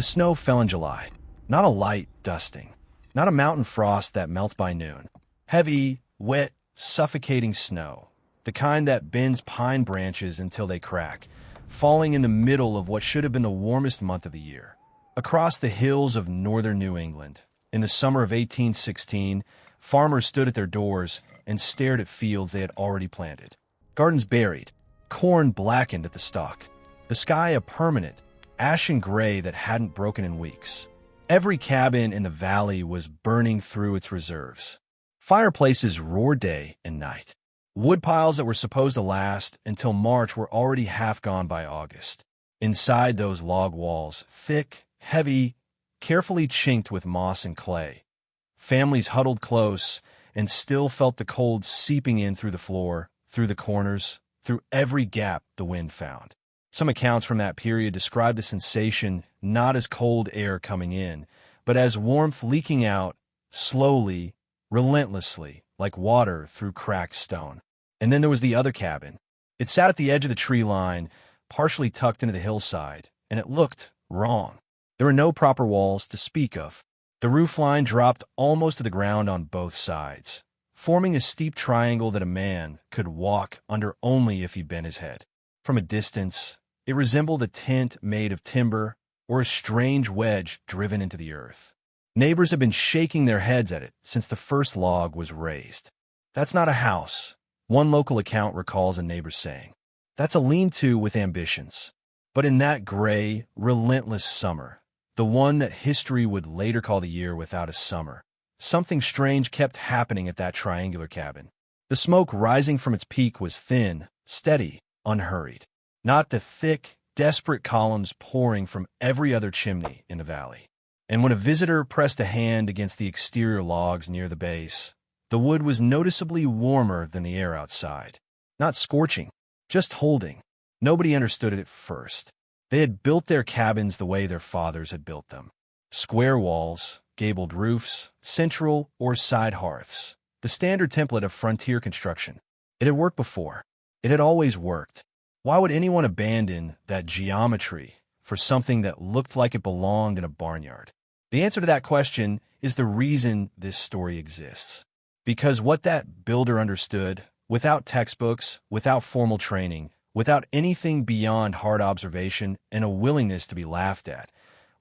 The snow fell in July. Not a light dusting. Not a mountain frost that melts by noon. Heavy, wet, suffocating snow. The kind that bends pine branches until they crack, falling in the middle of what should have been the warmest month of the year. Across the hills of northern New England, in the summer of 1816, farmers stood at their doors and stared at fields they had already planted. Gardens buried, corn blackened at the stalk, the sky a permanent, ashen gray that hadn't broken in weeks. Every cabin in the valley was burning through its reserves. Fireplaces roared day and night. Woodpiles that were supposed to last until March were already half gone by August. Inside those log walls, thick, heavy, carefully chinked with moss and clay. Families huddled close and still felt the cold seeping in through the floor, through the corners, through every gap the wind found. Some accounts from that period describe the sensation not as cold air coming in, but as warmth leaking out, slowly, relentlessly, like water through cracked stone. And then there was the other cabin. It sat at the edge of the tree line, partially tucked into the hillside, and it looked wrong. There were no proper walls to speak of. The roof line dropped almost to the ground on both sides, forming a steep triangle that a man could walk under only if he bent his head. From a distance, it resembled a tent made of timber or a strange wedge driven into the earth. Neighbors had been shaking their heads at it since the first log was raised. "That's not a house," one local account recalls a neighbor saying. "That's a lean-to with ambitions." But in that gray, relentless summer, the one that history would later call the year without a summer, something strange kept happening at that triangular cabin. The smoke rising from its peak was thin, steady, unhurried. Not the thick, desperate columns pouring from every other chimney in the valley. And when a visitor pressed a hand against the exterior logs near the base, the wood was noticeably warmer than the air outside. Not scorching, just holding. Nobody understood it at first. They had built their cabins the way their fathers had built them. Square walls, gabled roofs, central or side hearths. The standard template of frontier construction. It had worked before. It had always worked. Why would anyone abandon that geometry for something that looked like it belonged in a barnyard? The answer to that question is the reason this story exists. Because what that builder understood, without textbooks, without formal training, without anything beyond hard observation and a willingness to be laughed at,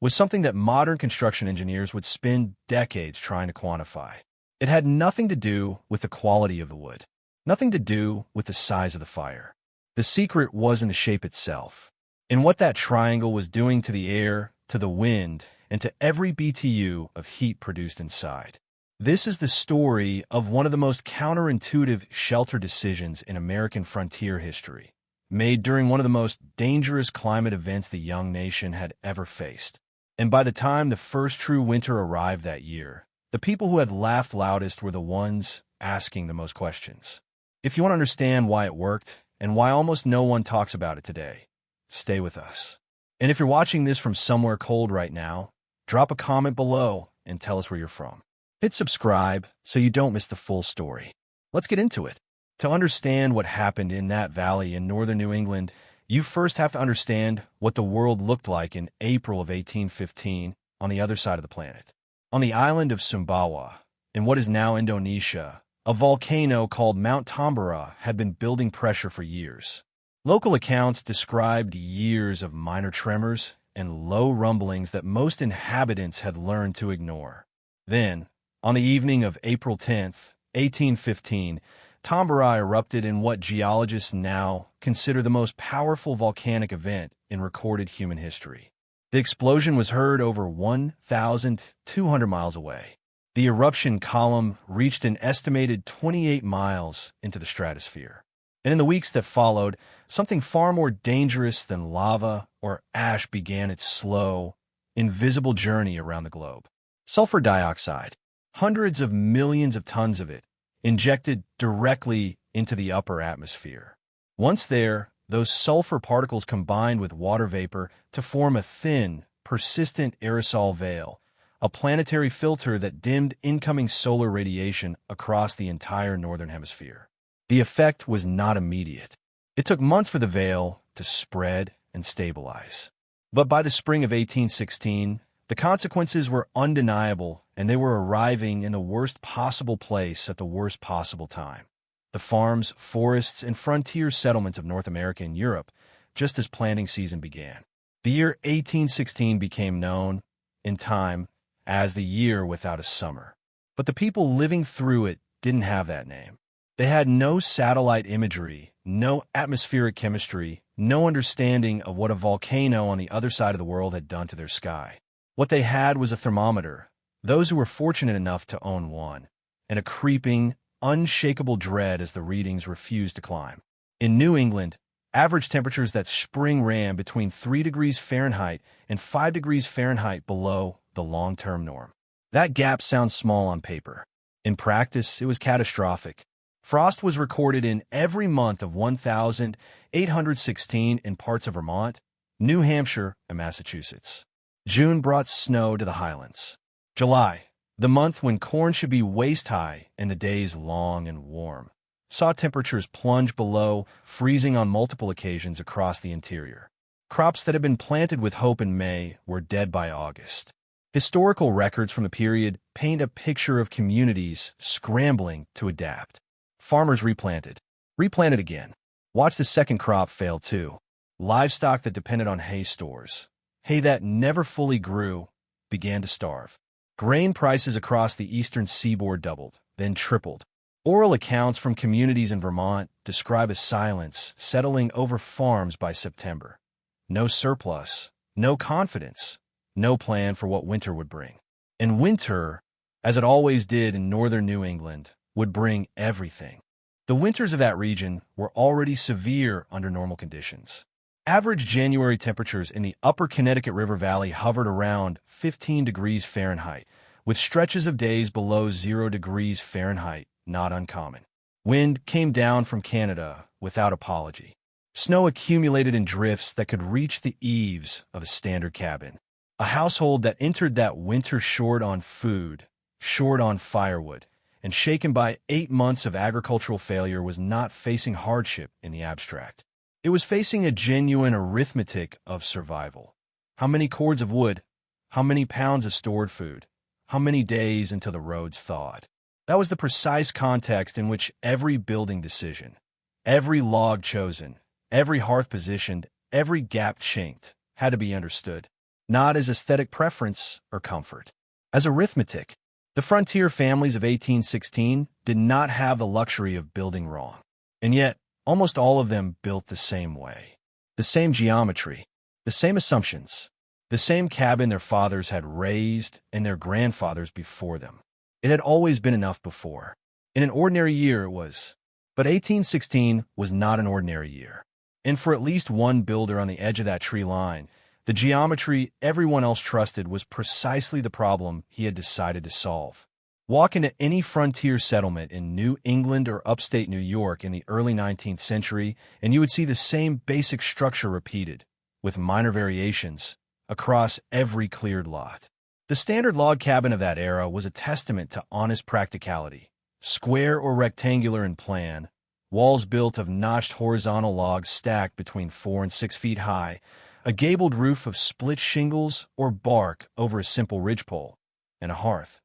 was something that modern construction engineers would spend decades trying to quantify. It had nothing to do with the quality of the wood, nothing to do with the size of the fire. The secret was in the shape itself, in what that triangle was doing to the air, to the wind, and to every BTU of heat produced inside. This is the story of one of the most counterintuitive shelter decisions in American frontier history, made during one of the most dangerous climate events the young nation had ever faced. And by the time the first true winter arrived that year, the people who had laughed loudest were the ones asking the most questions. If you want to understand why it worked, and why almost no one talks about it today, stay with us. And if you're watching this from somewhere cold right now, drop a comment below and tell us where you're from. Hit subscribe so you don't miss the full story. Let's get into it. To understand what happened in that valley in northern New England, you first have to understand what the world looked like in April of 1815 on the other side of the planet. On the island of Sumbawa, in what is now Indonesia, a volcano called Mount Tambora had been building pressure for years. Local accounts described years of minor tremors and low rumblings that most inhabitants had learned to ignore. Then, on the evening of April 10th, 1815, Tambora erupted in what geologists now consider the most powerful volcanic event in recorded human history. The explosion was heard over 1,200 miles away. The eruption column reached an estimated 28 miles into the stratosphere. And in the weeks that followed, something far more dangerous than lava or ash began its slow, invisible journey around the globe. Sulfur dioxide, hundreds of millions of tons of it, injected directly into the upper atmosphere. Once there, those sulfur particles combined with water vapor to form a thin, persistent aerosol veil, a planetary filter that dimmed incoming solar radiation across the entire northern hemisphere. The effect was not immediate. It took months for the veil to spread and stabilize. But by the spring of 1816, the consequences were undeniable, and they were arriving in the worst possible place at the worst possible time. The farms, forests, and frontier settlements of North America and Europe, just as planting season began. The year 1816 became known, in time, as the year without a summer. But the people living through it didn't have that name. They had no satellite imagery, no atmospheric chemistry, no understanding of what a volcano on the other side of the world had done to their sky. What they had was a thermometer, those who were fortunate enough to own one, and a creeping, unshakable dread as the readings refused to climb. In New England, average temperatures that spring ran between 3 degrees Fahrenheit and 5 degrees Fahrenheit below the long-term norm. That gap sounds small on paper. In practice, it was catastrophic. Frost was recorded in every month of 1,816 in parts of Vermont, New Hampshire, and Massachusetts. June brought snow to the highlands. July, the month when corn should be waist-high and the days long and warm, saw temperatures plunge below freezing on multiple occasions across the interior. Crops that had been planted with hope in May were dead by August. Historical records from the period paint a picture of communities scrambling to adapt. Farmers replanted again. Watched the second crop fail too. Livestock that depended on hay stores, hay that never fully grew, began to starve. Grain prices across the eastern seaboard doubled, then tripled. Oral accounts from communities in Vermont describe a silence settling over farms by September. No surplus, no confidence, no plan for what winter would bring. And winter, as it always did in northern New England, would bring everything. The winters of that region were already severe under normal conditions. Average January temperatures in the upper Connecticut River Valley hovered around 15 degrees Fahrenheit, with stretches of days below 0 degrees Fahrenheit not uncommon. Wind came down from Canada without apology. Snow accumulated in drifts that could reach the eaves of a standard cabin. A household that entered that winter short on food, short on firewood, and shaken by 8 months of agricultural failure was not facing hardship in the abstract. It was facing a genuine arithmetic of survival. How many cords of wood? How many pounds of stored food? How many days until the roads thawed? That was the precise context in which every building decision, every log chosen, every hearth positioned, every gap chinked, had to be understood, not as aesthetic preference or comfort, as arithmetic. The frontier families of 1816 did not have the luxury of building wrong, and yet almost all of them built the same way. The same geometry, the same assumptions, the same cabin their fathers had raised and their grandfathers before them. It had always been enough before. In an ordinary year it was. But 1816 was not an ordinary year. And for at least one builder on the edge of that tree line, the geometry everyone else trusted was precisely the problem he had decided to solve. Walk into any frontier settlement in New England or upstate New York in the early 19th century, and you would see the same basic structure repeated, with minor variations, across every cleared lot. The standard log cabin of that era was a testament to honest practicality. Square or rectangular in plan, walls built of notched horizontal logs stacked between 4 and 6 feet high, a gabled roof of split shingles or bark over a simple ridgepole, and a hearth,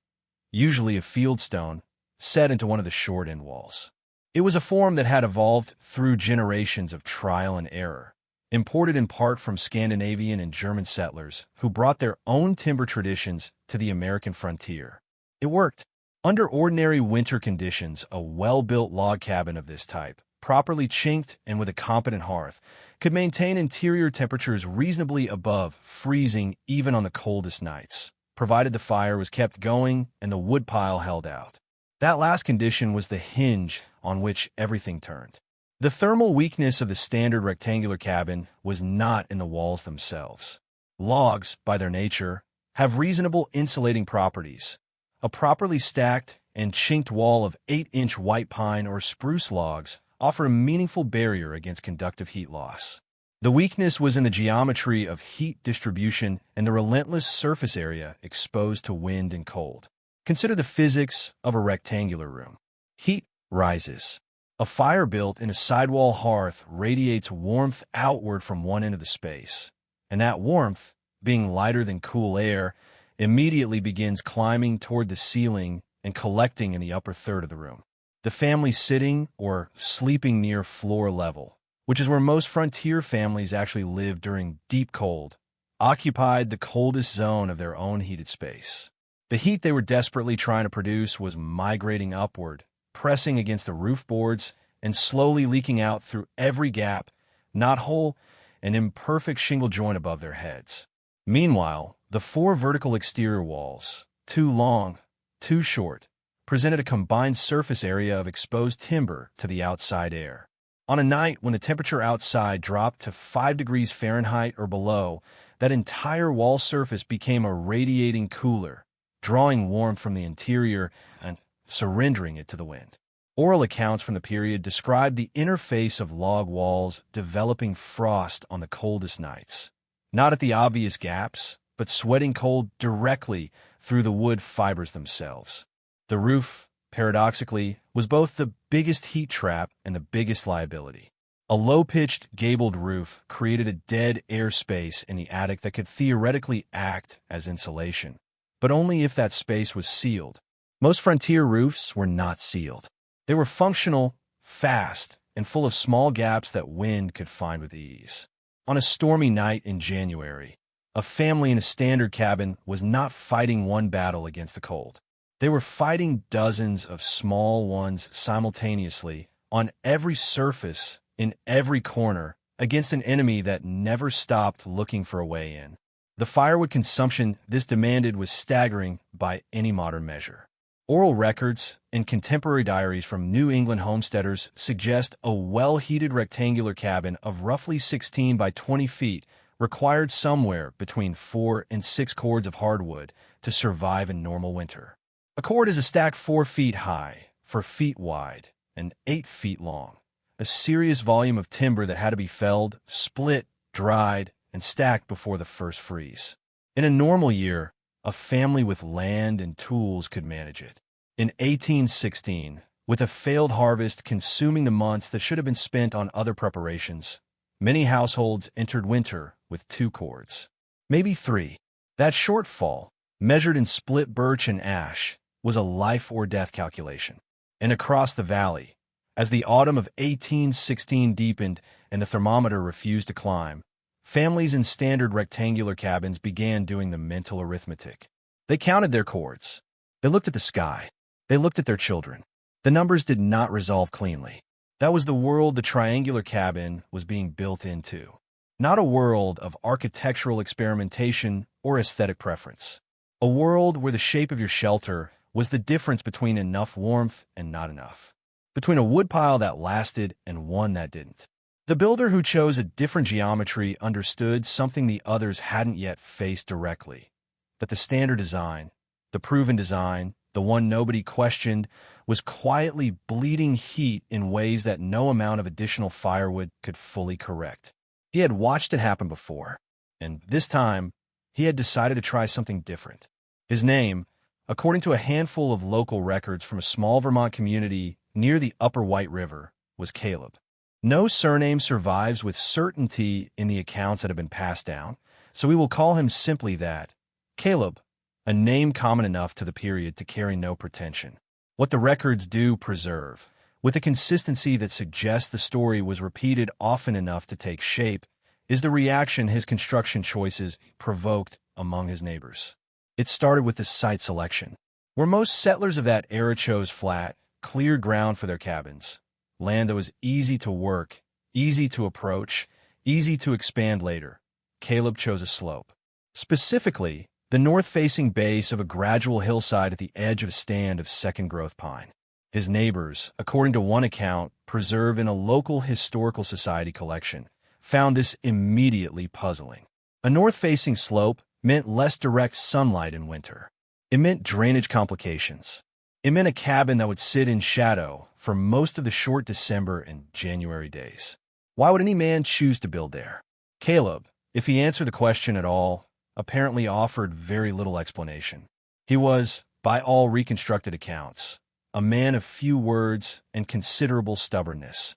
usually of fieldstone, set into one of the short end walls. It was a form that had evolved through generations of trial and error, imported in part from Scandinavian and German settlers who brought their own timber traditions to the American frontier. It worked. Under ordinary winter conditions, a well-built log cabin of this type, properly chinked and with a competent hearth, could maintain interior temperatures reasonably above freezing even on the coldest nights, provided the fire was kept going and the woodpile held out. That last condition was the hinge on which everything turned. The thermal weakness of the standard rectangular cabin was not in the walls themselves. Logs, by their nature, have reasonable insulating properties. A properly stacked and chinked wall of 8-inch white pine or spruce logs offer a meaningful barrier against conductive heat loss. The weakness was in the geometry of heat distribution and the relentless surface area exposed to wind and cold. Consider the physics of a rectangular room. Heat rises. A fire built in a sidewall hearth radiates warmth outward from one end of the space, and that warmth, being lighter than cool air, immediately begins climbing toward the ceiling and collecting in the upper third of the room. The family sitting or sleeping near floor level, which is where most frontier families actually live during deep cold, occupied the coldest zone of their own heated space. The heat they were desperately trying to produce was migrating upward, pressing against the roof boards and slowly leaking out through every gap, knothole, and imperfect shingle joint above their heads. Meanwhile, the 4 vertical exterior walls, 2 long, 2 short, presented a combined surface area of exposed timber to the outside air. On a night when the temperature outside dropped to 5 degrees Fahrenheit or below, that entire wall surface became a radiating cooler, drawing warmth from the interior and surrendering it to the wind. Oral accounts from the period described the interface of log walls developing frost on the coldest nights, not at the obvious gaps, but sweating cold directly through the wood fibers themselves. The roof, paradoxically, was both the biggest heat trap and the biggest liability. A low-pitched, gabled roof created a dead air space in the attic that could theoretically act as insulation, but only if that space was sealed. Most frontier roofs were not sealed. They were functional, fast, and full of small gaps that wind could find with ease. On a stormy night in January, a family in a standard cabin was not fighting one battle against the cold. They were fighting dozens of small ones simultaneously on every surface, in every corner, against an enemy that never stopped looking for a way in. The firewood consumption this demanded was staggering by any modern measure. Oral records and contemporary diaries from New England homesteaders suggest a well-heated rectangular cabin of roughly 16 by 20 feet required somewhere between 4 and 6 cords of hardwood to survive in normal winter. A cord is a stack 4 feet high, 4 feet wide, and 8 feet long. A serious volume of timber that had to be felled, split, dried, and stacked before the first freeze. In a normal year, a family with land and tools could manage it. In 1816, with a failed harvest consuming the months that should have been spent on other preparations, many households entered winter with 2 cords, maybe 3. That shortfall, measured in split birch and ash, was a life or death calculation. And across the valley, as the autumn of 1816 deepened and the thermometer refused to climb, families in standard rectangular cabins began doing the mental arithmetic. They counted their cords. They looked at the sky. They looked at their children. The numbers did not resolve cleanly. That was the world the triangular cabin was being built into, not a world of architectural experimentation or aesthetic preference. A world where the shape of your shelter was the difference between enough warmth and not enough, between a woodpile that lasted and one that didn't. The builder who chose a different geometry understood something the others hadn't yet faced directly, that the standard design, the proven design, the one nobody questioned, was quietly bleeding heat in ways that no amount of additional firewood could fully correct. He had watched it happen before, and this time, he had decided to try something different. His name, according to a handful of local records from a small Vermont community near the Upper White River, was Caleb. No surname survives with certainty in the accounts that have been passed down, so we will call him simply that, Caleb, a name common enough to the period to carry no pretension. What the records do preserve, with a consistency that suggests the story was repeated often enough to take shape, is the reaction his construction choices provoked among his neighbors. It started with the site selection, where most settlers of that era chose flat, clear ground for their cabins, land that was easy to work, easy to approach, easy to expand later. Caleb chose a slope. Specifically, the north-facing base of a gradual hillside at the edge of a stand of second-growth pine. His neighbors, according to one account, preserved in a local historical society collection, found this immediately puzzling. A north-facing slope meant less direct sunlight in winter. It meant drainage complications. It meant a cabin that would sit in shadow for most of the short December and January days. Why would any man choose to build there? Caleb, if he answered the question at all, apparently offered very little explanation. He was, by all reconstructed accounts, a man of few words and considerable stubbornness,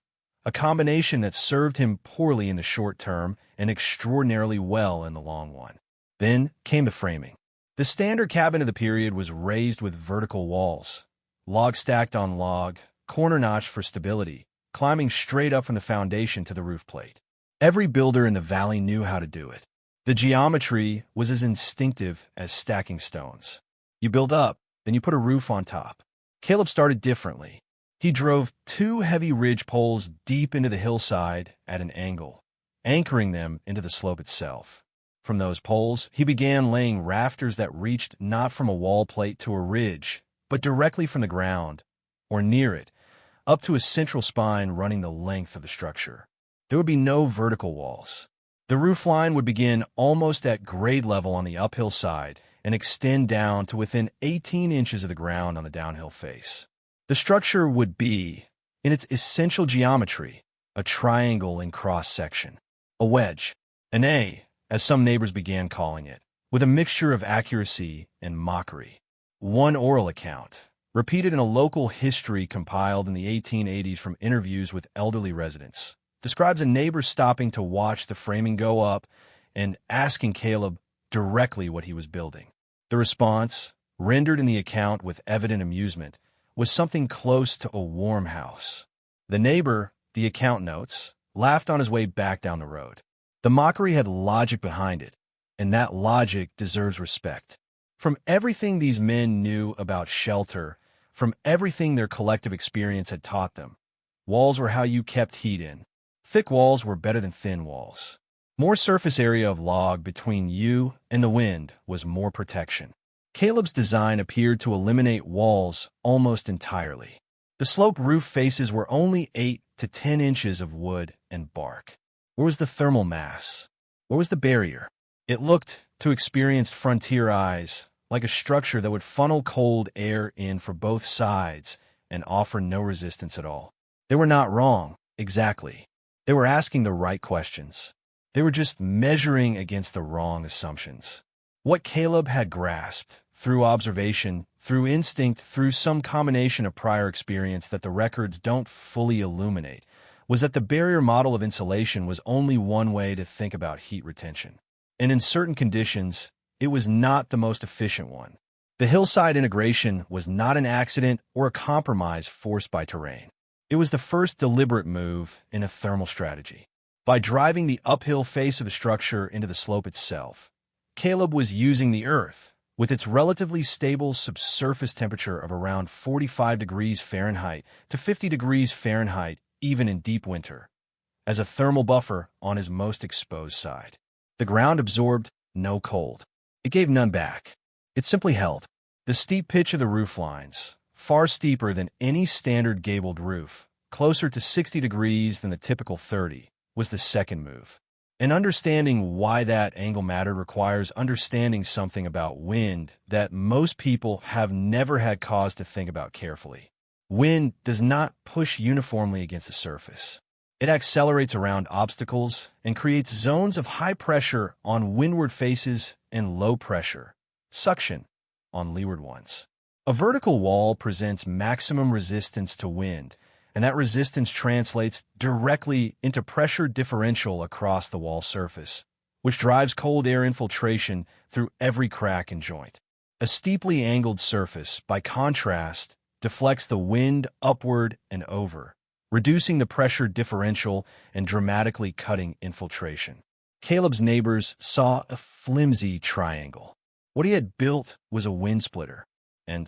a combination that served him poorly in the short term and extraordinarily well in the long one. Then came the framing. The standard cabin of the period was raised with vertical walls, log stacked on log, corner notched for stability, climbing straight up from the foundation to the roof plate. Every builder in the valley knew how to do it. The geometry was as instinctive as stacking stones. You build up, then you put a roof on top. Caleb started differently. He drove 2 heavy ridge poles deep into the hillside at an angle, anchoring them into the slope itself. From those poles, he began laying rafters that reached not from a wall plate to a ridge, but directly from the ground, or near it, up to a central spine running the length of the structure. There would be no vertical walls. The roofline would begin almost at grade level on the uphill side and extend down to within 18 inches of the ground on the downhill face. The structure would be, in its essential geometry, a triangle in cross-section, a wedge, an A, as some neighbors began calling it, with a mixture of accuracy and mockery. One oral account, repeated in a local history compiled in the 1880s from interviews with elderly residents, describes a neighbor stopping to watch the framing go up and asking Caleb directly what he was building. The response, rendered in the account with evident amusement, was something close to a warm house. The neighbor, the account notes, laughed on his way back down the road. The mockery had logic behind it, and that logic deserves respect. From everything these men knew about shelter, from everything their collective experience had taught them, walls were how you kept heat in. Thick walls were better than thin walls. More surface area of log between you and the wind was more protection. Caleb's design appeared to eliminate walls almost entirely. The slope roof faces were only 8 to 10 inches of wood and bark. Where was the thermal mass? Where was the barrier? It looked, to experienced frontier eyes, like a structure that would funnel cold air in for both sides and offer no resistance at all. They were not wrong, exactly. They were asking the right questions. They were just measuring against the wrong assumptions. What Caleb had grasped, through observation, through instinct, through some combination of prior experience that the records don't fully illuminate, was that the barrier model of insulation was only one way to think about heat retention. And in certain conditions, it was not the most efficient one. The hillside integration was not an accident or a compromise forced by terrain. It was the first deliberate move in a thermal strategy. By driving the uphill face of the structure into the slope itself, Caleb was using the earth, with its relatively stable subsurface temperature of around 45 degrees Fahrenheit to 50 degrees Fahrenheit, even in deep winter, as a thermal buffer on his most exposed side. The ground absorbed no cold. It gave none back. It simply held. The steep pitch of the roof lines, far steeper than any standard gabled roof, closer to 60 degrees than the typical 30, was the second move. And understanding why that angle mattered requires understanding something about wind that most people have never had cause to think about carefully. Wind does not push uniformly against the surface. It accelerates around obstacles and creates zones of high pressure on windward faces and low pressure, suction, on leeward ones. A vertical wall presents maximum resistance to wind, and that resistance translates directly into pressure differential across the wall surface, which drives cold air infiltration through every crack and joint. A steeply angled surface, by contrast, deflects the wind upward and over, reducing the pressure differential and dramatically cutting infiltration. Caleb's neighbors saw a flimsy triangle. What he had built was a wind splitter, and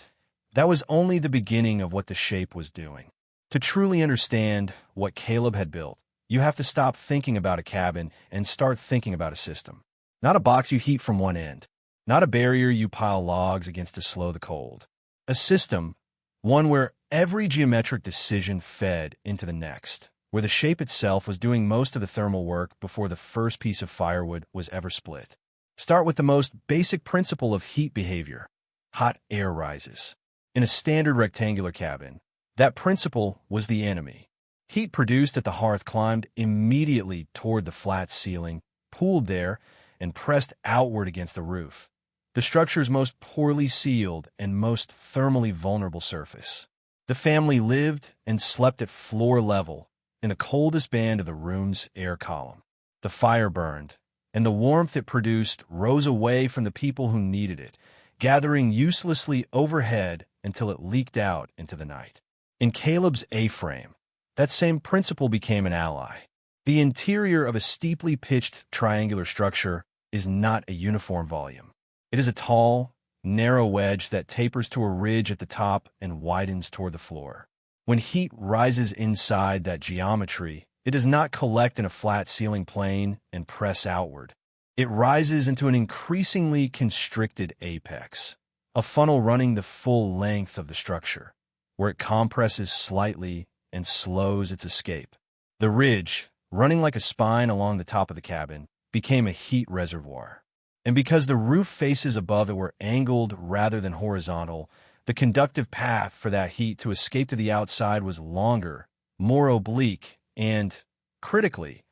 that was only the beginning of what the shape was doing. To truly understand what Caleb had built, you have to stop thinking about a cabin and start thinking about a system. Not a box you heat from one end, not a barrier you pile logs against to slow the cold. A system, one where every geometric decision fed into the next, where the shape itself was doing most of the thermal work before the first piece of firewood was ever split. Start with the most basic principle of heat behavior. Hot air rises. In a standard rectangular cabin, that principle was the enemy. Heat produced at the hearth climbed immediately toward the flat ceiling, pooled there, and pressed outward against the roof, the structure's most poorly sealed and most thermally vulnerable surface. The family lived and slept at floor level, in the coldest band of the room's air column. The fire burned, and the warmth it produced rose away from the people who needed it, gathering uselessly overhead until it leaked out into the night. In Caleb's A-frame, that same principle became an ally. The interior of a steeply pitched triangular structure is not a uniform volume. It is a tall, narrow wedge that tapers to a ridge at the top and widens toward the floor. When heat rises inside that geometry, it does not collect in a flat ceiling plane and press outward. It rises into an increasingly constricted apex, a funnel running the full length of the structure, where it compresses slightly and slows its escape. The ridge, running like a spine along the top of the cabin, became a heat reservoir. And because the roof faces above it were angled rather than horizontal, the conductive path for that heat to escape to the outside was longer, more oblique, and, critically,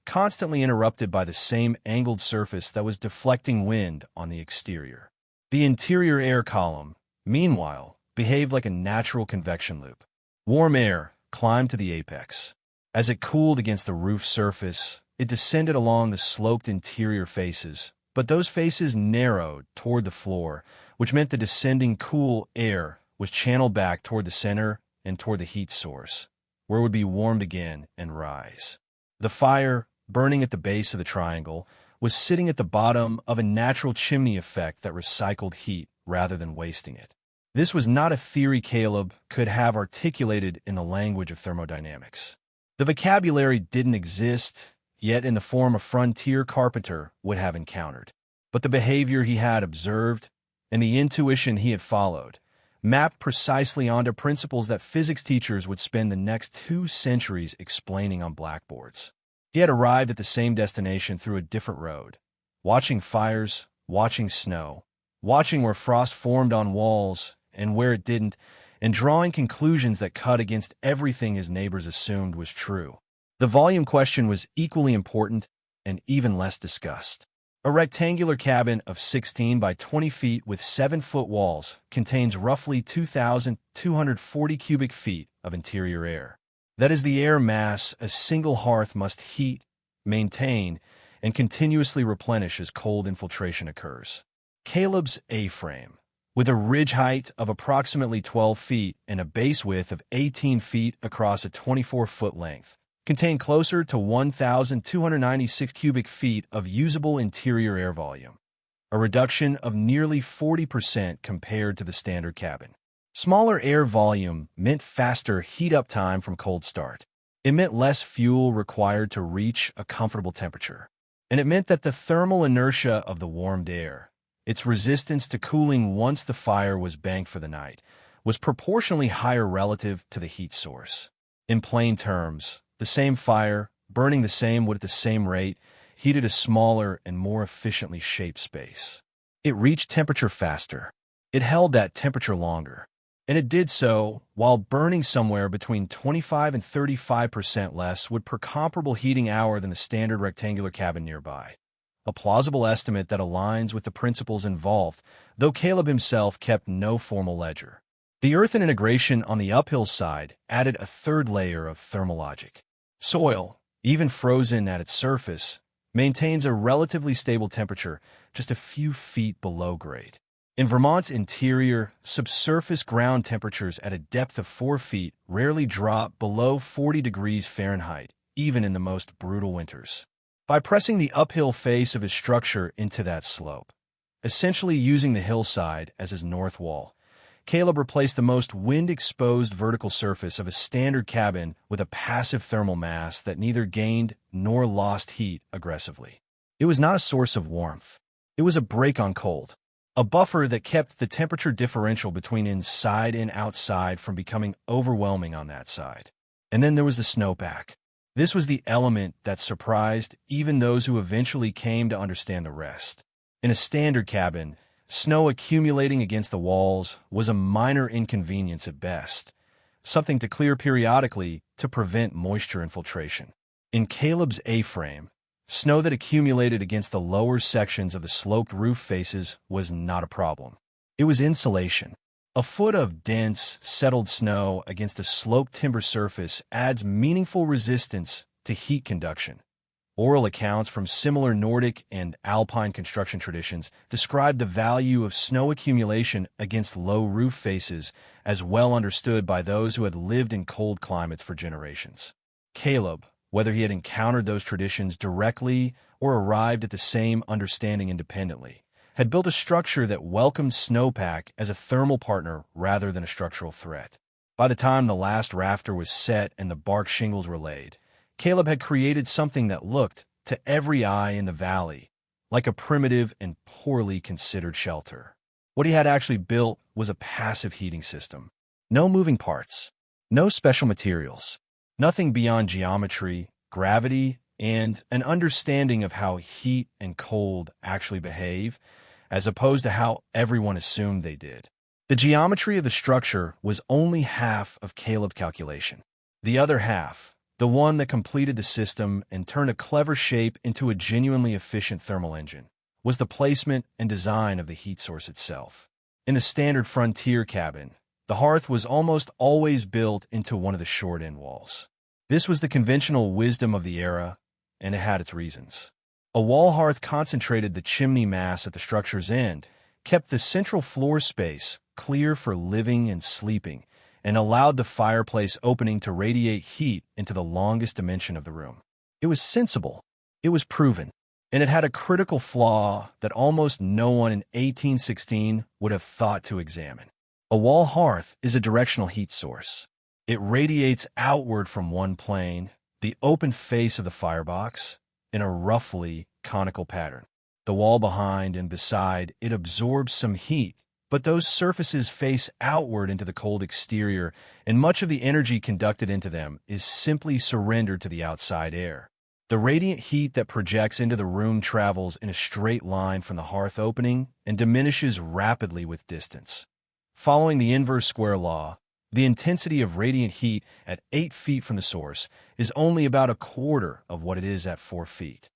constantly interrupted by the same angled surface that was deflecting wind on the exterior. The interior air column, meanwhile, behaved like a natural convection loop. Warm air climbed to the apex. As it cooled against the roof surface, it descended along the sloped interior faces, but those faces narrowed toward the floor, which meant the descending cool air was channeled back toward the center and toward the heat source, where it would be warmed again and rise. The fire, burning at the base of the triangle, was sitting at the bottom of a natural chimney effect that recycled heat rather than wasting it. This was not a theory Caleb could have articulated in the language of thermodynamics. The vocabulary didn't exist, yet in the form a frontier carpenter would have encountered. But the behavior he had observed, and the intuition he had followed, mapped precisely onto principles that physics teachers would spend the next 2 centuries explaining on blackboards. He had arrived at the same destination through a different road, watching fires, watching snow, watching where frost formed on walls and where it didn't, and drawing conclusions that cut against everything his neighbors assumed was true. The volume question was equally important and even less discussed. A rectangular cabin of 16 by 20 feet with 7-foot walls contains roughly 2,240 cubic feet of interior air. That is the air mass a single hearth must heat, maintain, and continuously replenish as cold infiltration occurs. Caleb's A-frame, with a ridge height of approximately 12 feet and a base width of 18 feet across a 24-foot length, contained closer to 1,296 cubic feet of usable interior air volume, a reduction of nearly 40% compared to the standard cabin. Smaller air volume meant faster heat-up time from cold start. It meant less fuel required to reach a comfortable temperature. And it meant that the thermal inertia of the warmed air, its resistance to cooling once the fire was banked for the night, was proportionally higher relative to the heat source. In plain terms, the same fire, burning the same wood at the same rate, heated a smaller and more efficiently shaped space. It reached temperature faster. It held that temperature longer. And it did so while burning somewhere between 25 and 35% less wood per comparable heating hour than the standard rectangular cabin nearby. A plausible estimate that aligns with the principles involved, though Caleb himself kept no formal ledger. The earthen integration on the uphill side added a third layer of thermal logic. Soil, even frozen at its surface, maintains a relatively stable temperature just a few feet below grade. In Vermont's interior, subsurface ground temperatures at a depth of 4 feet rarely drop below 40 degrees Fahrenheit, even in the most brutal winters. By pressing the uphill face of his structure into that slope, essentially using the hillside as his north wall, Caleb replaced the most wind-exposed vertical surface of a standard cabin with a passive thermal mass that neither gained nor lost heat aggressively. It was not a source of warmth. It was a break on cold. A buffer that kept the temperature differential between inside and outside from becoming overwhelming on that side. And then there was the snowpack. This was the element that surprised even those who eventually came to understand the rest. In a standard cabin, snow accumulating against the walls was a minor inconvenience at best, something to clear periodically to prevent moisture infiltration. In Caleb's A-frame, snow that accumulated against the lower sections of the sloped roof faces was not a problem. It was insulation, A foot of dense, settled snow against a sloped timber surface adds meaningful resistance to heat conduction. Oral accounts from similar Nordic and Alpine construction traditions describe the value of snow accumulation against low roof faces as well understood by those who had lived in cold climates for generations. Caleb, whether he had encountered those traditions directly or arrived at the same understanding independently, had built a structure that welcomed snowpack as a thermal partner rather than a structural threat. By the time the last rafter was set and the bark shingles were laid, Caleb had created something that looked, to every eye in the valley, like a primitive and poorly considered shelter. What he had actually built was a passive heating system. No moving parts, no special materials, nothing beyond geometry, gravity, and an understanding of how heat and cold actually behave, as opposed to how everyone assumed they did. The geometry of the structure was only half of Caleb's calculation. The other half, the one that completed the system and turned a clever shape into a genuinely efficient thermal engine, was the placement and design of the heat source itself. In the standard frontier cabin, the hearth was almost always built into one of the short end walls. This was the conventional wisdom of the era, and it had its reasons. A wall hearth concentrated the chimney mass at the structure's end, kept the central floor space clear for living and sleeping, and allowed the fireplace opening to radiate heat into the longest dimension of the room. It was sensible, it was proven, and it had a critical flaw that almost no one in 1816 would have thought to examine. A wall hearth is a directional heat source. It radiates outward from one plane, the open face of the firebox, in a roughly conical pattern. The wall behind and beside it absorbs some heat, but those surfaces face outward into the cold exterior, and much of the energy conducted into them is simply surrendered to the outside air. The radiant heat that projects into the room travels in a straight line from the hearth opening and diminishes rapidly with distance. Following the inverse square law, the intensity of radiant heat at 8 feet from the source is only about a quarter of what it is at 4 feet.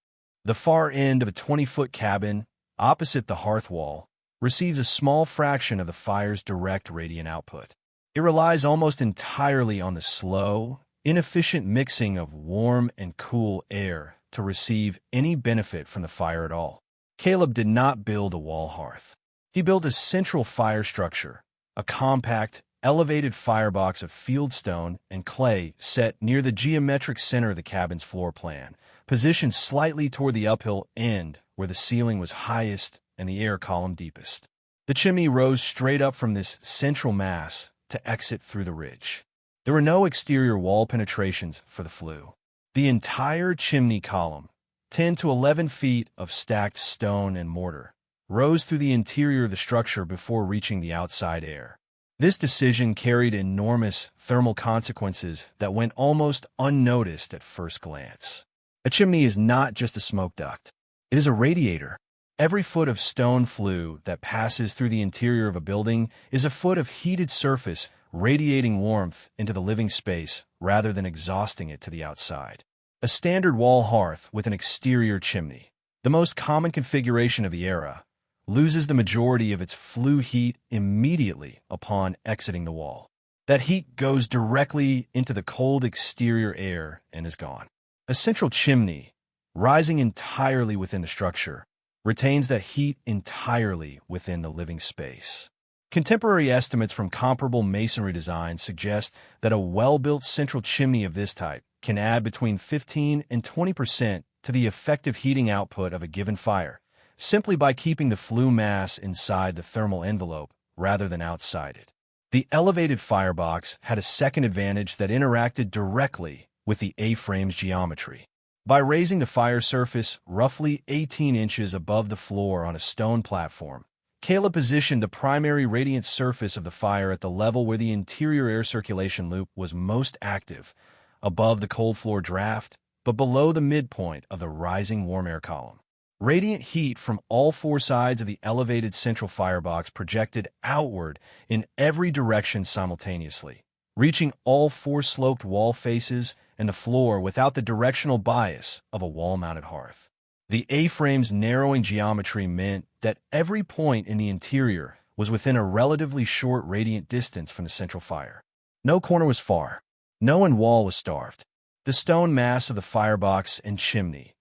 The far end of a 20-foot cabin, opposite the hearth wall, receives a small fraction of the fire's direct radiant output. It relies almost entirely on the slow, inefficient mixing of warm and cool air to receive any benefit from the fire at all. Caleb did not build a wall hearth. He built a central fire structure, a compact, elevated firebox of fieldstone and clay set near the geometric center of the cabin's floor plan, positioned slightly toward the uphill end where the ceiling was highest and the air column deepest. The chimney rose straight up from this central mass to exit through the ridge. There were no exterior wall penetrations for the flue. The entire chimney column, 10 to 11 feet of stacked stone and mortar, rose through the interior of the structure before reaching the outside air. This decision carried enormous thermal consequences that went almost unnoticed at first glance. A chimney is not just a smoke duct. It is a radiator. Every foot of stone flue that passes through the interior of a building is a foot of heated surface radiating warmth into the living space rather than exhausting it to the outside. A standard wall hearth with an exterior chimney, the most common configuration of the era, loses the majority of its flue heat immediately upon exiting the wall. That heat goes directly into the cold exterior air and is gone. A central chimney, rising entirely within the structure, retains that heat entirely within the living space. Contemporary estimates from comparable masonry designs suggest that a well-built central chimney of this type can add between 15 and 20% to the effective heating output of a given fire, simply by keeping the flue mass inside the thermal envelope rather than outside it. The elevated firebox had a second advantage that interacted directly with the A-frame's geometry. By raising the fire surface roughly 18 inches above the floor on a stone platform, Caleb positioned the primary radiant surface of the fire at the level where the interior air circulation loop was most active, above the cold floor draft, but below the midpoint of the rising warm air column. Radiant heat from all 4 sides of the elevated central firebox projected outward in every direction simultaneously, reaching all 4 sloped wall faces and the floor without the directional bias of a wall-mounted hearth. The A-frame's narrowing geometry meant that every point in the interior was within a relatively short radiant distance from the central fire. No corner was far. No end wall was starved. The stone mass of the firebox and chimney,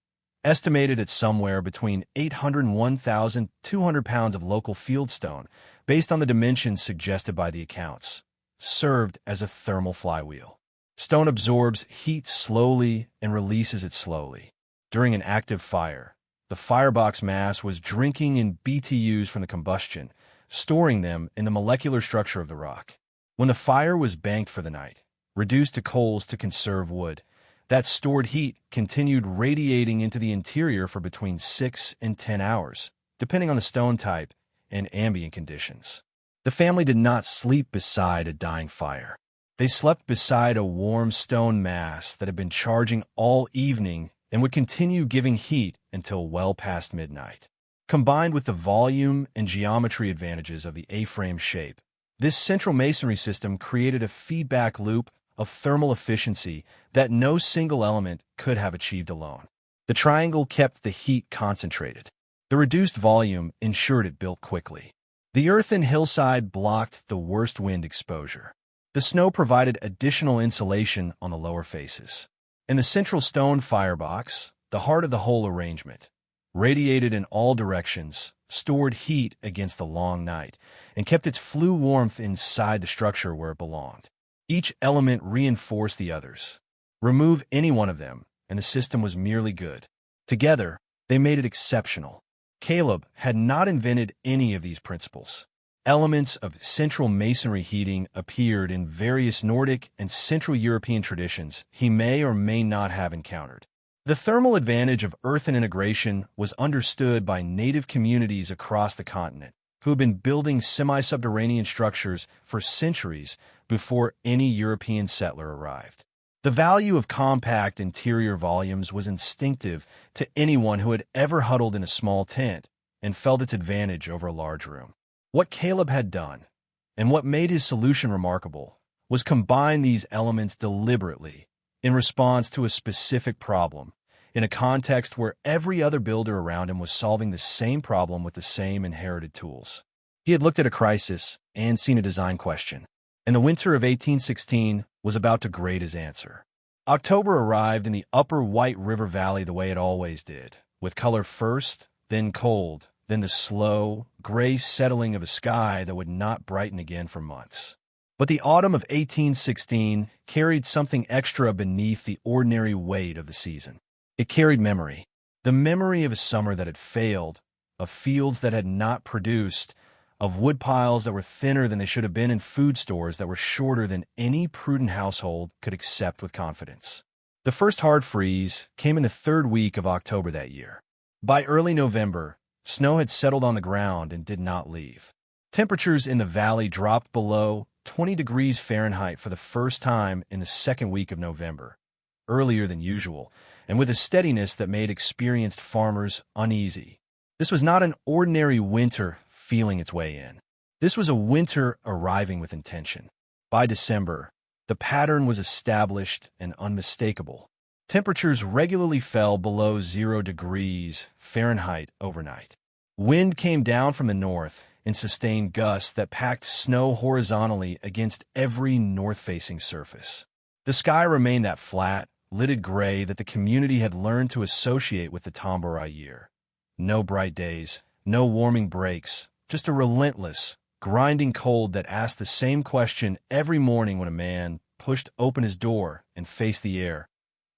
estimated at somewhere between 800 and 1,200 pounds of local fieldstone, based on the dimensions suggested by the accounts, served as a thermal flywheel. Stone absorbs heat slowly and releases it slowly. During an active fire, the firebox mass was drinking in BTUs from the combustion, storing them in the molecular structure of the rock. When the fire was banked for the night, reduced to coals to conserve wood, that stored heat continued radiating into the interior for between 6 and 10 hours, depending on the stone type and ambient conditions. The family did not sleep beside a dying fire. They slept beside a warm stone mass that had been charging all evening and would continue giving heat until well past midnight. Combined with the volume and geometry advantages of the A-frame shape, this central masonry system created a feedback loop of thermal efficiency that no single element could have achieved alone. The triangle kept the heat concentrated. The reduced volume ensured it built quickly. The earthen hillside blocked the worst wind exposure. The snow provided additional insulation on the lower faces. And the central stone firebox, the heart of the whole arrangement, radiated in all directions, stored heat against the long night, and kept its flue warmth inside the structure where it belonged. Each element reinforced the others. Remove any one of them, and the system was merely good. Together, they made it exceptional. Caleb had not invented any of these principles. Elements of central masonry heating appeared in various Nordic and Central European traditions he may or may not have encountered. The thermal advantage of earthen integration was understood by native communities across the continent, who had been building semi-subterranean structures for centuries before any European settler arrived. The value of compact interior volumes was instinctive to anyone who had ever huddled in a small tent and felt its advantage over a large room. What Caleb had done, and what made his solution remarkable, was combine these elements deliberately in response to a specific problem, in a context where every other builder around him was solving the same problem with the same inherited tools. He had looked at a crisis and seen a design question, and the winter of 1816 was about to grade his answer. October arrived in the upper White River Valley the way it always did, with color first, then cold, then the slow, gray settling of a sky that would not brighten again for months. But the autumn of 1816 carried something extra beneath the ordinary weight of the season. It carried memory. The memory of a summer that had failed, of fields that had not produced, of woodpiles that were thinner than they should have been, and food stores that were shorter than any prudent household could accept with confidence. The first hard freeze came in the third week of October that year. By early November, snow had settled on the ground and did not leave. Temperatures in the valley dropped below 20 degrees Fahrenheit for the first time in the second week of November, earlier than usual, and with a steadiness that made experienced farmers uneasy. This was not an ordinary winter feeling its way in. This was a winter arriving with intention. By December, the pattern was established and unmistakable. Temperatures regularly fell below 0 degrees Fahrenheit overnight. Wind came down from the north in sustained gusts that packed snow horizontally against every north-facing surface. The sky remained that flat, lidded gray that the community had learned to associate with the Tambora year. No bright days, no warming breaks, just a relentless, grinding cold that asked the same question every morning when a man pushed open his door and faced the air.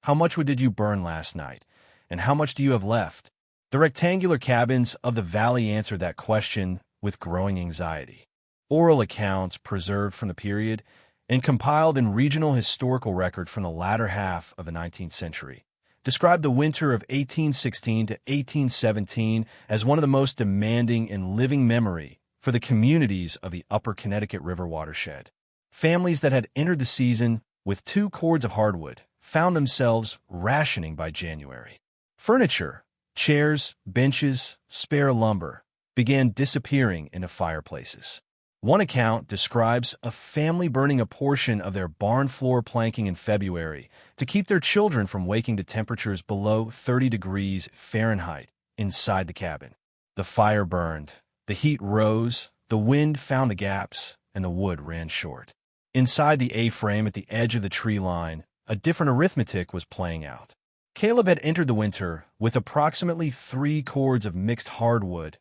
How much wood did you burn last night, and how much do you have left? The rectangular cabins of the valley answered that question with growing anxiety. Oral accounts preserved from the period and compiled in regional historical record from the latter half of the 19th century described the winter of 1816 to 1817 as one of the most demanding in living memory for the communities of the upper Connecticut River watershed. Families that had entered the season with 2 cords of hardwood found themselves rationing by January. Furniture, chairs, benches, spare lumber, began disappearing into fireplaces. One account describes a family burning a portion of their barn floor planking in February to keep their children from waking to temperatures below 30 degrees Fahrenheit inside the cabin. The fire burned, the heat rose, the wind found the gaps, and the wood ran short. Inside the A-frame at the edge of the tree line, a different arithmetic was playing out. Caleb had entered the winter with approximately 3 cords of mixed hardwood,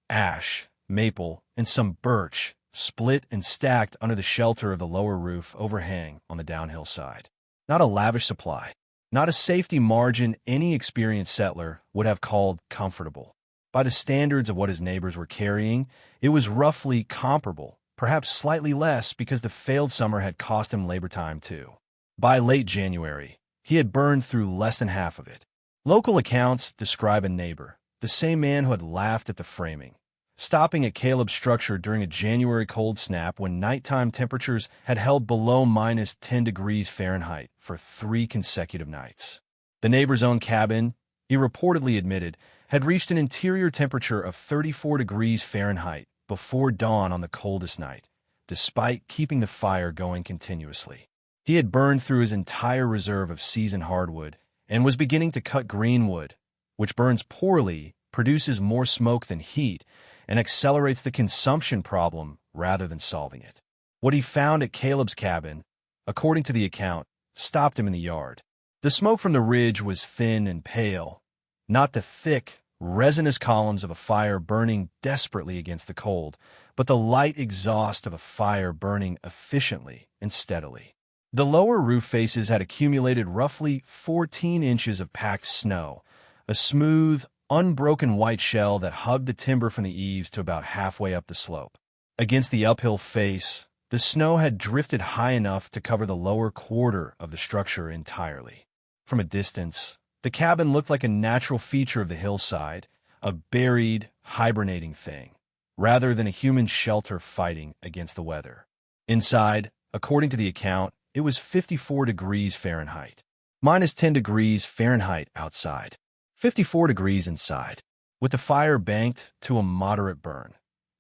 ash, maple, and some birch, split and stacked under the shelter of the lower roof overhang on the downhill side. Not a lavish supply, not a safety margin any experienced settler would have called comfortable. By the standards of what his neighbors were carrying, it was roughly comparable, perhaps slightly less because the failed summer had cost him labor time too. By late January, he had burned through less than half of it. Local accounts describe a neighbor, the same man who had laughed at the framing, stopping at Caleb's structure during a January cold snap when nighttime temperatures had held below minus 10 degrees Fahrenheit for 3 consecutive nights. The neighbor's own cabin, he reportedly admitted, had reached an interior temperature of 34 degrees Fahrenheit before dawn on the coldest night, despite keeping the fire going continuously. He had burned through his entire reserve of seasoned hardwood and was beginning to cut greenwood, which burns poorly, produces more smoke than heat, and accelerates the consumption problem rather than solving it. What he found at Caleb's cabin, according to the account, stopped him in the yard. The smoke from the ridge was thin and pale, not the thick, resinous columns of a fire burning desperately against the cold, but the light exhaust of a fire burning efficiently and steadily. The lower roof faces had accumulated roughly 14 inches of packed snow, a smooth, unbroken white shell that hugged the timber from the eaves to about halfway up the slope. Against the uphill face, the snow had drifted high enough to cover the lower quarter of the structure entirely. From a distance, the cabin looked like a natural feature of the hillside, a buried, hibernating thing, rather than a human shelter fighting against the weather. Inside, according to the account, it was 54 degrees Fahrenheit, minus 10 degrees Fahrenheit outside, 54 degrees inside, with the fire banked to a moderate burn.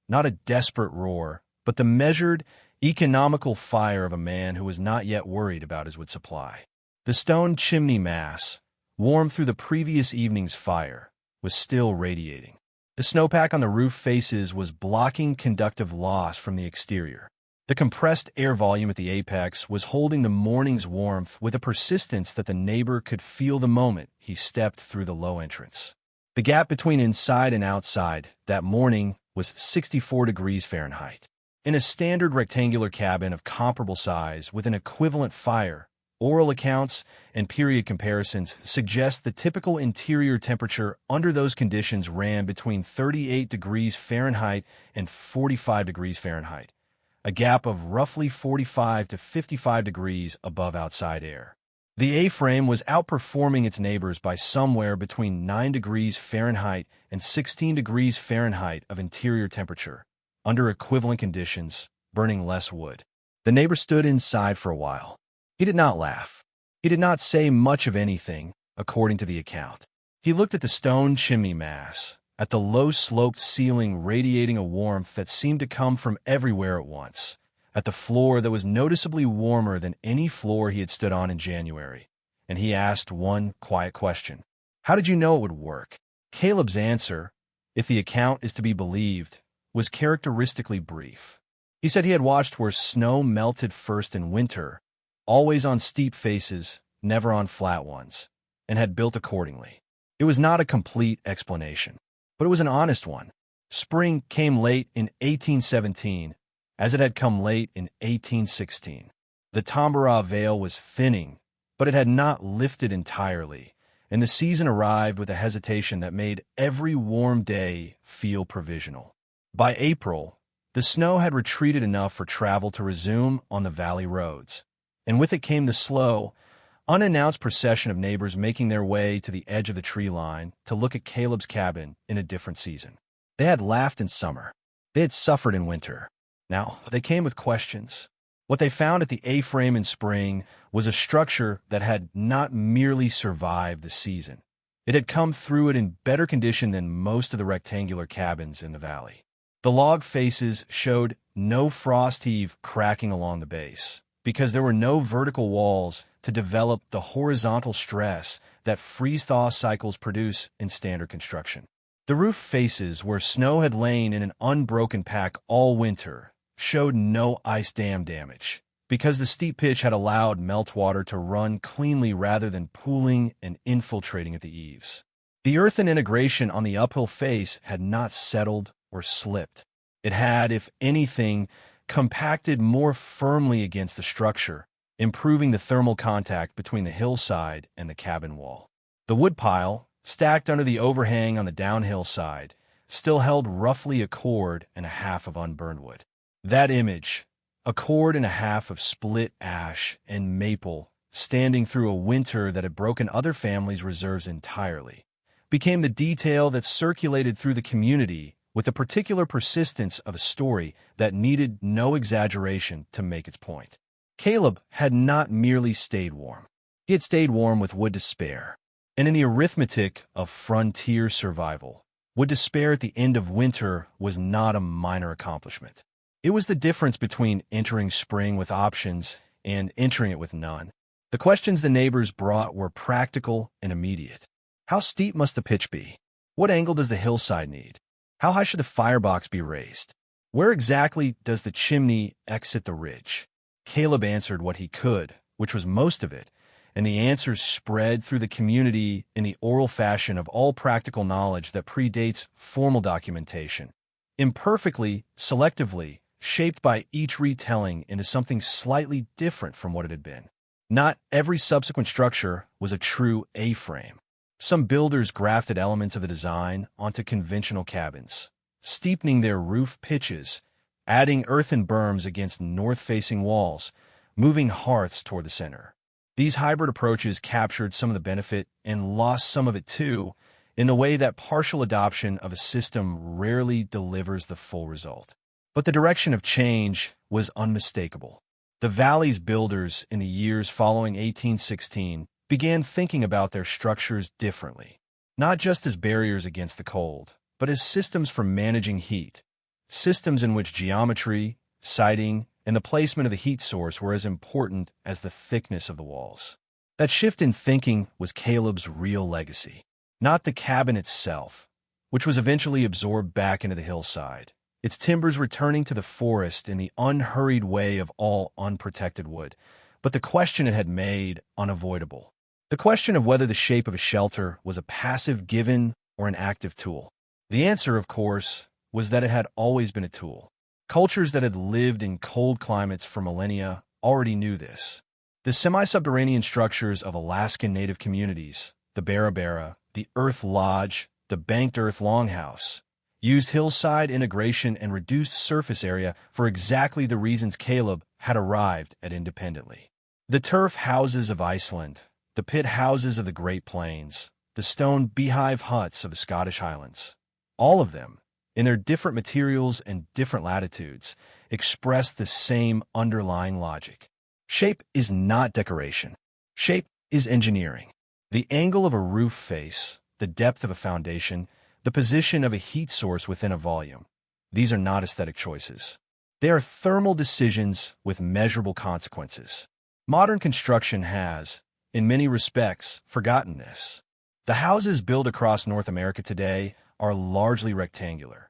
Not a desperate roar, but the measured, economical fire of a man who was not yet worried about his wood supply. The stone chimney mass, warm through the previous evening's fire, was still radiating. The snowpack on the roof faces was blocking conductive loss from the exterior. The compressed air volume at the apex was holding the morning's warmth with a persistence that the neighbor could feel the moment he stepped through the low entrance. The gap between inside and outside that morning was 64 degrees Fahrenheit. In a standard rectangular cabin of comparable size with an equivalent fire, oral accounts and period comparisons suggest the typical interior temperature under those conditions ran between 38 degrees Fahrenheit and 45 degrees Fahrenheit, a gap of roughly 45 to 55 degrees above outside air. The A-frame was outperforming its neighbors by somewhere between 9 degrees Fahrenheit and 16 degrees Fahrenheit of interior temperature, under equivalent conditions, burning less wood. The neighbor stood inside for a while. He did not laugh. He did not say much of anything, according to the account. He looked at the stone chimney mass, at the low-sloped ceiling radiating a warmth that seemed to come from everywhere at once, at the floor that was noticeably warmer than any floor he had stood on in January, and he asked one quiet question. How did you know it would work? Caleb's answer, if the account is to be believed, was characteristically brief. He said he had watched where snow melted first in winter, always on steep faces, never on flat ones, and had built accordingly. It was not a complete explanation, but it was an honest one. Spring came late in 1817, as it had come late in 1816. The Tambora veil was thinning, but it had not lifted entirely, and the season arrived with a hesitation that made every warm day feel provisional. By April, the snow had retreated enough for travel to resume on the valley roads, and with it came the slow, unannounced procession of neighbors making their way to the edge of the tree line to look at Caleb's cabin in a different season. They had laughed in summer. They had suffered in winter. Now, they came with questions. What they found at the A-frame in spring was a structure that had not merely survived the season. It had come through it in better condition than most of the rectangular cabins in the valley. The log faces showed no frost heave cracking along the base, because there were no vertical walls to develop the horizontal stress that freeze-thaw cycles produce in standard construction. The roof faces, where snow had lain in an unbroken pack all winter, showed no ice dam damage, because the steep pitch had allowed meltwater to run cleanly rather than pooling and infiltrating at the eaves. The earthen integration on the uphill face had not settled or slipped. It had, if anything, compacted more firmly against the structure, improving the thermal contact between the hillside and the cabin wall. The woodpile, stacked under the overhang on the downhill side, still held roughly a cord and a half of unburned wood. That image, a cord and a half of split ash and maple, standing through a winter that had broken other families' reserves entirely, became the detail that circulated through the community with the particular persistence of a story that needed no exaggeration to make its point. Caleb had not merely stayed warm. He had stayed warm with wood to spare. And in the arithmetic of frontier survival, wood to spare at the end of winter was not a minor accomplishment. It was the difference between entering spring with options and entering it with none. The questions the neighbors brought were practical and immediate. How steep must the pitch be? What angle does the hillside need? How high should the firebox be raised? Where exactly does the chimney exit the ridge? Caleb answered what he could, which was most of it, and the answers spread through the community in the oral fashion of all practical knowledge that predates formal documentation, imperfectly, selectively, shaped by each retelling into something slightly different from what it had been. Not every subsequent structure was a true A-frame. Some builders grafted elements of the design onto conventional cabins, steepening their roof pitches, adding earthen berms against north-facing walls, moving hearths toward the center. These hybrid approaches captured some of the benefit and lost some of it too, in the way that partial adoption of a system rarely delivers the full result. But the direction of change was unmistakable. The Valley's builders in the years following 1816 began thinking about their structures differently, not just as barriers against the cold, but as systems for managing heat, systems in which geometry, siding, and the placement of the heat source were as important as the thickness of the walls. That shift in thinking was Caleb's real legacy, not the cabin itself, which was eventually absorbed back into the hillside, its timbers returning to the forest in the unhurried way of all unprotected wood, but the question it had made unavoidable. The question of whether the shape of a shelter was a passive given or an active tool. The answer, of course, was that it had always been a tool. Cultures that had lived in cold climates for millennia already knew this. The semi-subterranean structures of Alaskan native communities, the Barabara, the Earth Lodge, the banked earth longhouse, used hillside integration and reduced surface area for exactly the reasons Caleb had arrived at independently. The turf houses of Iceland, the pit houses of the Great Plains, the stone beehive huts of the Scottish Highlands, all of them, in their different materials and different latitudes, express the same underlying logic. Shape is not decoration. Shape is engineering. The angle of a roof face, the depth of a foundation, the position of a heat source within a volume. These are not aesthetic choices. They are thermal decisions with measurable consequences. Modern construction has, in many respects, forgotten this. The houses built across North America today are largely rectangular,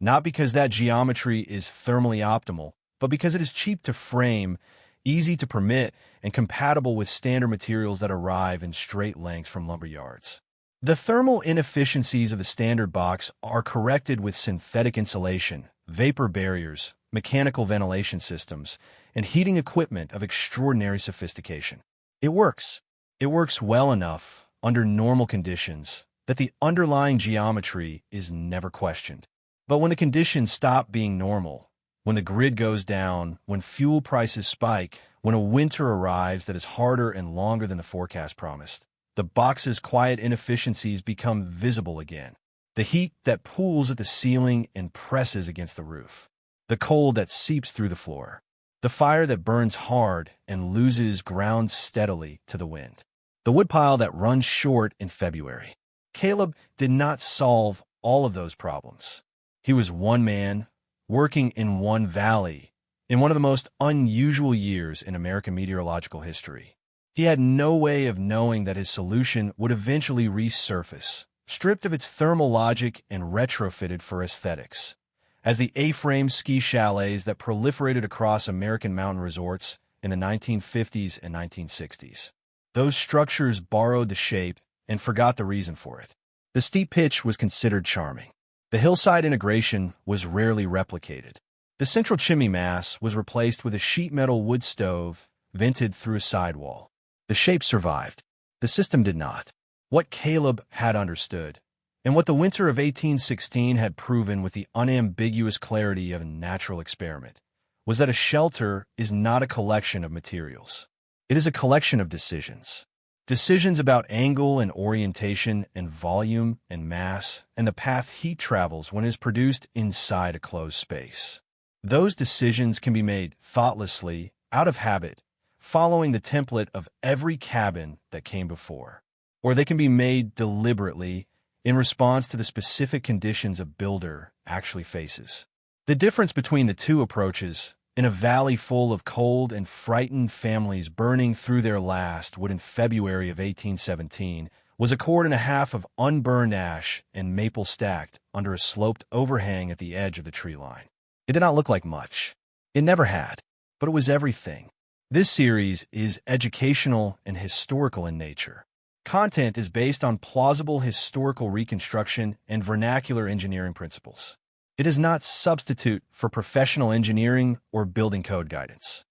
not because that geometry is thermally optimal, but because it is cheap to frame, easy to permit, and compatible with standard materials that arrive in straight lengths from lumber yards. The thermal inefficiencies of the standard box are corrected with synthetic insulation, vapor barriers, mechanical ventilation systems, and heating equipment of extraordinary sophistication. It works. It works well enough, under normal conditions, that the underlying geometry is never questioned. But when the conditions stop being normal, when the grid goes down, when fuel prices spike, when a winter arrives that is harder and longer than the forecast promised, the box's quiet inefficiencies become visible again. The heat that pools at the ceiling and presses against the roof. The cold that seeps through the floor. The fire that burns hard and loses ground steadily to the wind. The woodpile that runs short in February. Caleb did not solve all of those problems. He was one man, working in one valley, in one of the most unusual years in American meteorological history. He had no way of knowing that his solution would eventually resurface, stripped of its thermal logic and retrofitted for aesthetics. As the A-frame ski chalets that proliferated across American mountain resorts in the 1950s and 1960s. Those structures borrowed the shape and forgot the reason for it. The steep pitch was considered charming. The hillside integration was rarely replicated. The central chimney mass was replaced with a sheet metal wood stove vented through a sidewall. The shape survived. The system did not. What Caleb had understood, and what the winter of 1816 had proven with the unambiguous clarity of a natural experiment, was that a shelter is not a collection of materials. It is a collection of decisions. Decisions about angle and orientation and volume and mass and the path heat travels when it is produced inside a closed space. Those decisions can be made thoughtlessly, out of habit, following the template of every cabin that came before. Or they can be made deliberately in response to the specific conditions a builder actually faces. The difference between the two approaches, in a valley full of cold and frightened families burning through their last wood in February of 1817, was a cord and a half of unburned ash and maple stacked under a sloped overhang at the edge of the tree line. It did not look like much. It never had, but it was everything. This series is educational and historical in nature. Content is based on plausible historical reconstruction and vernacular engineering principles. It does not substitute for professional engineering or building code guidance.